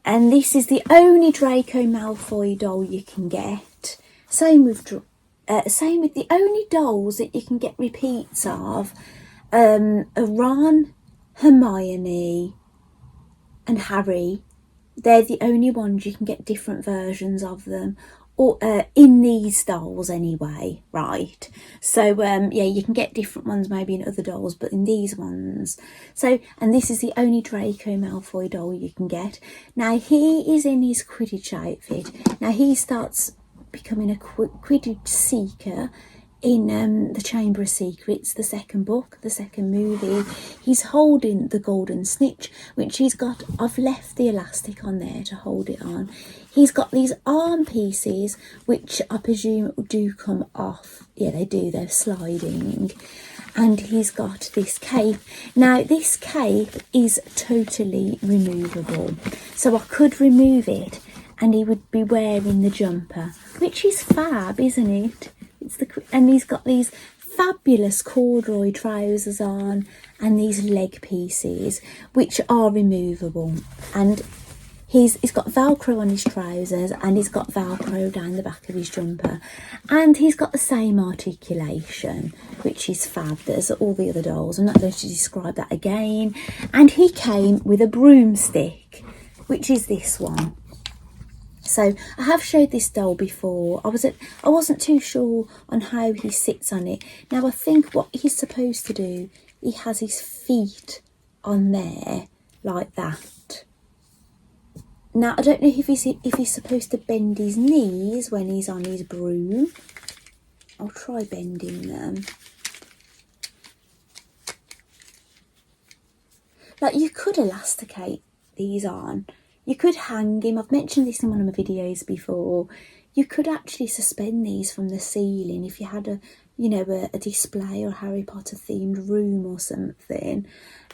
And this is the only Draco Malfoy doll you can get. Same with the only dolls that you can get repeats of are Ron, Hermione, and Harry. They're the only ones you can get different versions of them, or in these dolls anyway, right? So yeah, you can get different ones maybe in other dolls, but in these ones. So, and this is the only Draco Malfoy doll you can get. Now he is in his Quidditch outfit. Now he starts becoming a Quidditch seeker in the Chamber of Secrets, the second book, the second movie. He's holding the golden snitch, which he's got, I've left the elastic on there to hold it on. He's got these arm pieces, which I presume do come off. Yeah, they do, they're sliding. And he's got this cape. Now, this cape is totally removable. So I could remove it and he would be wearing the jumper, which is fab, isn't it? And he's got these fabulous corduroy trousers on and these leg pieces which are removable, and he's got Velcro on his trousers and he's got Velcro down the back of his jumper, and he's got the same articulation, which is fab as all the other dolls. I'm not going to describe that again. And he came with a broomstick, which is this one. So I have showed this doll before. I wasn't too sure on how he sits on it. Now I think what he's supposed to do, he has his feet on there like that. Now I don't know if he's supposed to bend his knees when he's on his broom. I'll try bending them. Like, you could elasticate these on. You could hang him. I've mentioned this in one of my videos before. You could actually suspend these from the ceiling if you had a display or Harry Potter themed room or something.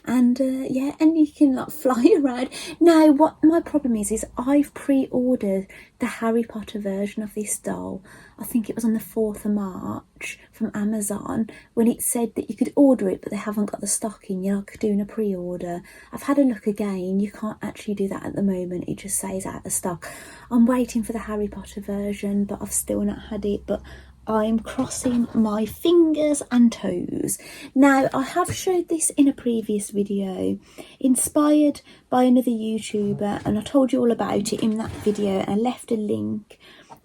And yeah, and you can like fly around. Now, what my problem is I've pre-ordered the Harry Potter version of this doll. I think it was on the 4th of March from Amazon, when it said that you could order it, but they haven't got the stock in. You're like doing a pre-order. I've had a look again. You can't actually do that at the moment. It just says out of stock. I'm waiting for the Harry Potter version, but I've still not had it. But I'm crossing my fingers and toes. Now, I have showed this in a previous video, inspired by another YouTuber, and I told you all about it in that video. I left a link.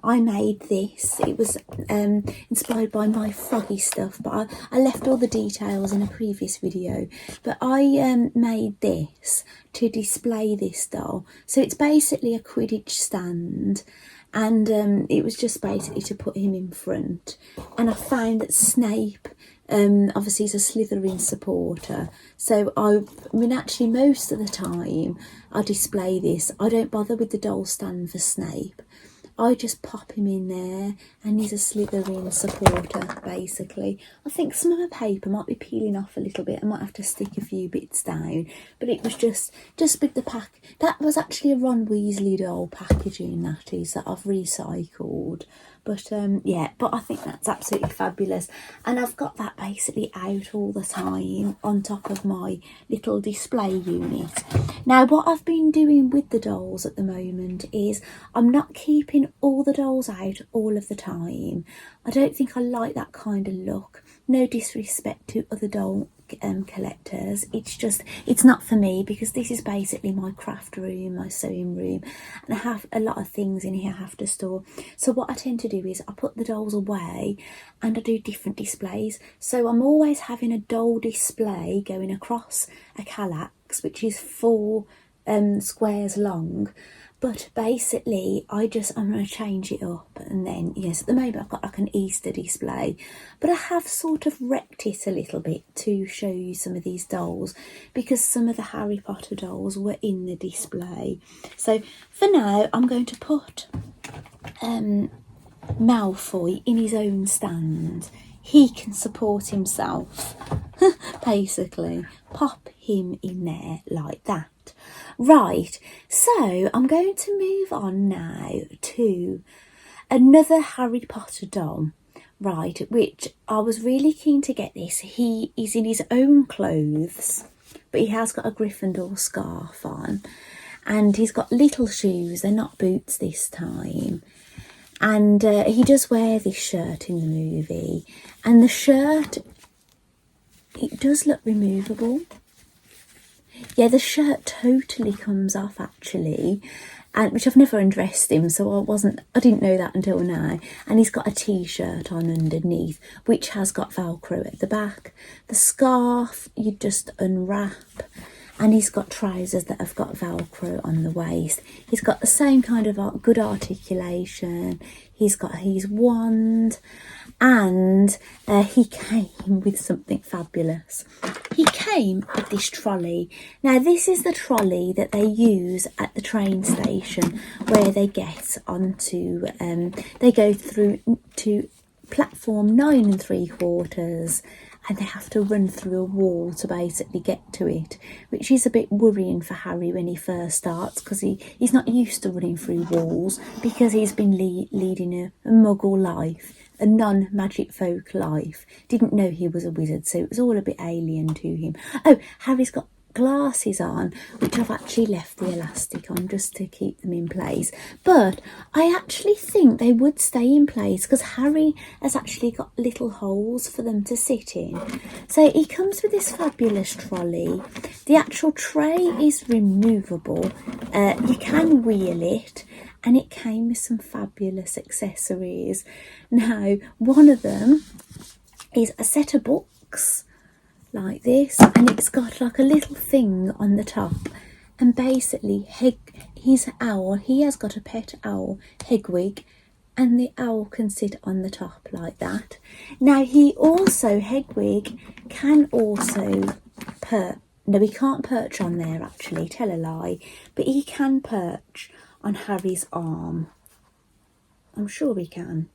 I made this. It was inspired by my froggy stuff, but I left all the details in a previous video. But I made this to display this doll. So it's basically a Quidditch stand, and it was just basically to put him in front. And I found that Snape, obviously he's a Slytherin supporter, so actually most of the time I display this. I don't bother with the doll stand for Snape. I just pop him in there, and he's a Slytherin supporter, basically. I think some of the paper might be peeling off a little bit. I might have to stick a few bits down. But it was just with the pack. That was actually a Ron Weasley doll packaging, that is, that I've recycled. But yeah, but I think that's absolutely fabulous. And I've got that basically out all the time on top of my little display unit. Now, what I've been doing with the dolls at the moment is I'm not keeping all the dolls out all of the time. I don't think I like that kind of look. No disrespect to other doll collectors, it's not for me, because this is basically my craft room, my sewing room, and I have a lot of things in here I have to store. So what I tend to do is I put the dolls away and I do different displays. So I'm always having a doll display going across a kallax, which is 4 squares long. But basically, I'm going to change it up. And then, yes, at the moment I've got like an Easter display. But I have sort of wrecked it a little bit to show you some of these dolls, because some of the Harry Potter dolls were in the display. So for now, I'm going to put Malfoy in his own stand. He can support himself, basically. Pop him in there like that. Right, so I'm going to move on now to another Harry Potter doll, right, which I was really keen to get this. He is in his own clothes, but he has got a Gryffindor scarf on, and he's got little shoes. They're not boots this time. And he does wear this shirt in the movie, and the shirt, it does look removable. Yeah, the shirt totally comes off actually, and which I've never undressed him, so I didn't know that until now. And he's got a t-shirt on underneath, which has got Velcro at the back. The scarf you just unwrap, and he's got trousers that have got Velcro on the waist. He's got the same kind of good articulation. He's got his wand, and he came with something fabulous. He came with this trolley. Now, this is the trolley that they use at the train station, where they get onto, they go through to platform 9 3/4, and they have to run through a wall to basically get to it, which is a bit worrying for Harry when he first starts, because he's not used to running through walls, because he's been leading a muggle life a non-magic folk life. Didn't know he was a wizard, so it was all a bit alien to him. Oh, Harry's got glasses on, which I've actually left the elastic on just to keep them in place, but I actually think they would stay in place because Harry has actually got little holes for them to sit in. So he comes with this fabulous trolley. The actual tray is removable, you can wheel it, and it came with some fabulous accessories. Now, one of them is a set of books like this, and it's got like a little thing on the top, and basically his owl, he has got a pet owl, Hedwig, and the owl can sit on the top like that. Now Hedwig can also no, he can't perch on there actually, tell a lie, but he can perch on Harry's arm. I'm sure he can.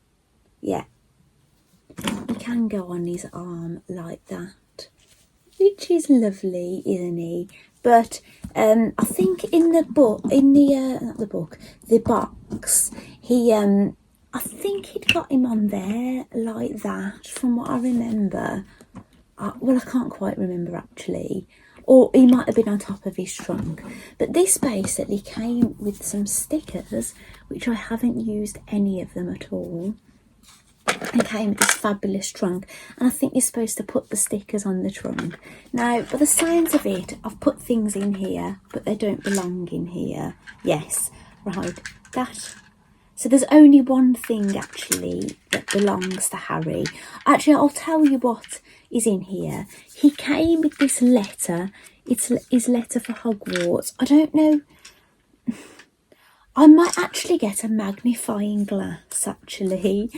Yeah, he can go on his arm like that, which is lovely, isn't he? But I think in the book, the box, I think he'd got him on there like that, from what I remember. Well, I can't quite remember actually. Or he might have been on top of his trunk. But this basically came with some stickers, which I haven't used any of them at all. And came with this fabulous trunk, and I think you're supposed to put the stickers on the trunk. Now, by the sounds of it, I've put things in here, but they don't belong in here. Yes, right, that. So there's only one thing actually that belongs to Harry. Actually, I'll tell you what is in here. He came with this letter. It's his letter for Hogwarts. I don't know. I might actually get a magnifying glass actually,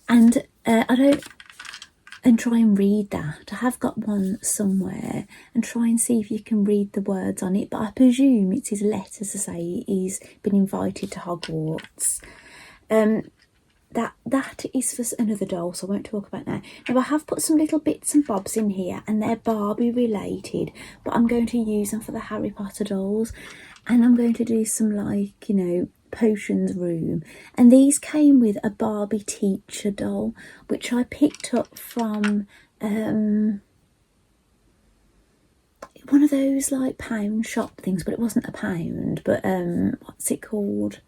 and and try and read that. I have got one somewhere, and try and see if you can read the words on it. But I presume it's his letter to say he's been invited to Hogwarts. That is for another doll, so I won't talk about that. Now I have put some little bits and bobs in here, and they're Barbie related, but I'm going to use them for the Harry Potter dolls. And I'm going to do some, like, you know, potions room. And these came with a Barbie teacher doll, which I picked up from one of those, like, pound shop things. But it wasn't a pound, but what's it called?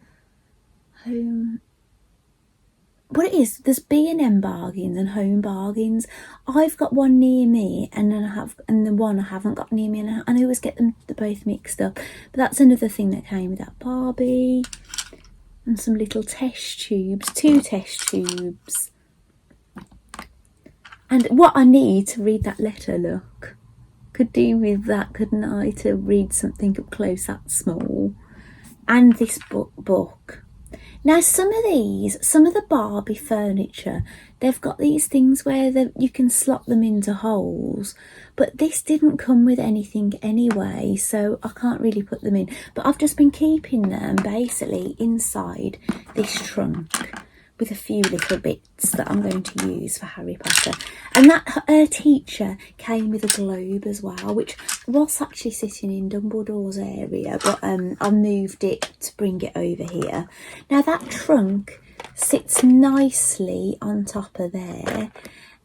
What it is, there's B&M bargains and home bargains. I've got one near me, and then the one I haven't got near me, and I always get them both mixed up. But that's another thing that came with that Barbie, and some little test tubes, 2 test tubes. And what I need to read that letter, look, could do with that, couldn't I, to read something up close that small. And this book. Now, some of the Barbie furniture, they've got these things where you can slot them into holes, but this didn't come with anything anyway, so I can't really put them in. But I've just been keeping them basically inside this trunk with a few little bits that I'm going to use for Harry Potter. And that teacher came with a globe as well, which was actually sitting in Dumbledore's area, but I moved it to bring it over here. Now that trunk sits nicely on top of there,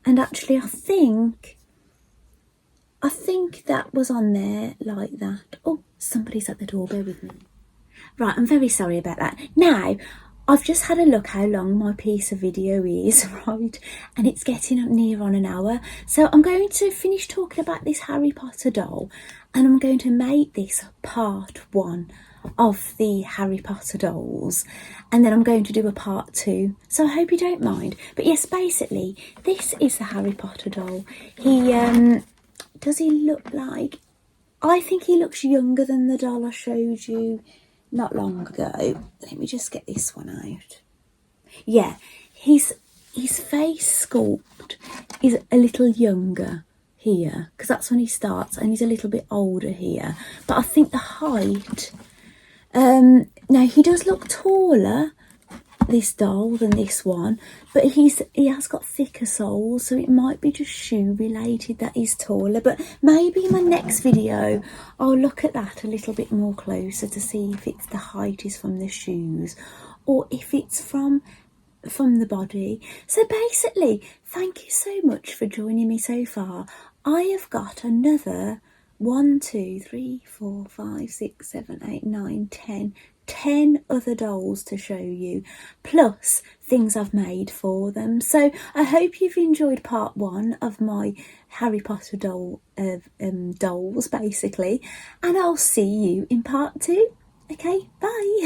and actually I think that was on there like that. Oh, somebody's at the door, bear with me. Right, I'm very sorry about that. Now, I've just had a look how long my piece of video is, right? And it's getting up near on an hour. So I'm going to finish talking about this Harry Potter doll, and I'm going to make this part 1 of the Harry Potter dolls. And then I'm going to do a part 2. So I hope you don't mind. But yes, basically, this is the Harry Potter doll. Does he look like... I think he looks younger than the doll I showed you not long ago. Let me just get this one out. Yeah, his face sculpt is a little younger here, because that's when he starts, and he's a little bit older here. But I think the height... now, he does look taller, this doll, than this one, but he has got thicker soles, so it might be just shoe related that he's taller. But maybe in my next video I'll look at that a little bit more closer to see if it's the height is from the shoes, or if it's from from the body. So basically, thank you so much for joining me so far. I have got another 1, 2, 3, 4, 5, 6, 7, 8, 9, 10 other dolls to show you, plus things I've made for them. So I hope you've enjoyed part 1 of my Harry Potter dolls, basically, and I'll see you in part 2. Okay, bye.